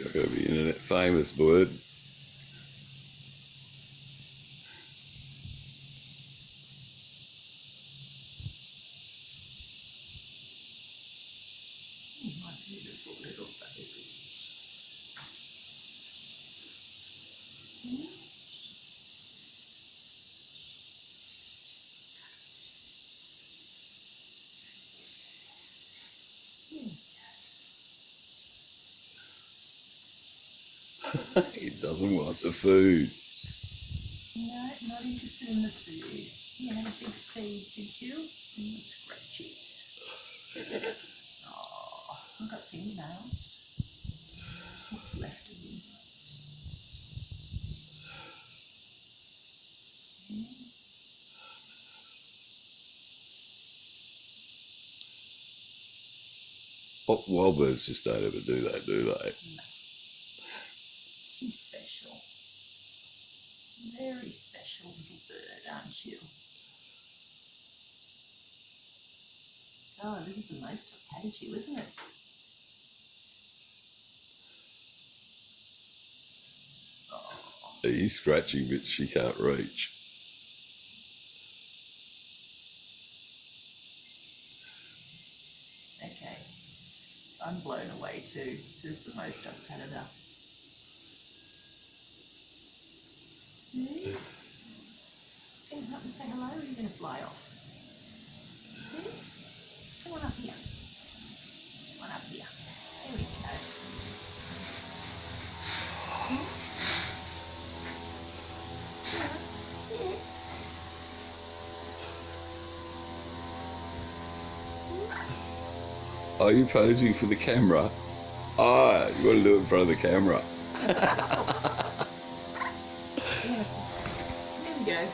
not going to be internet famous, bird. My beautiful little baby. He doesn't want the food. No, not interested in the food. You had a big feed, did you? And the scratchies. Oh, I've got fingernails. What's left of them? Yeah. Oh, wild birds just don't ever do that, do they? No. She's special. Very special little bird, aren't you? Oh, this is the most I've paid you, isn't it? Oh. He's scratching, but she can't reach. Okay. I'm blown away too. This is the most I've patted her. Can you come up and say hello, or are you going to fly off? See? Come on up here. Come on up here. There we go. Are you posing for the camera? Ah, you want to do it in front of the camera. There we go.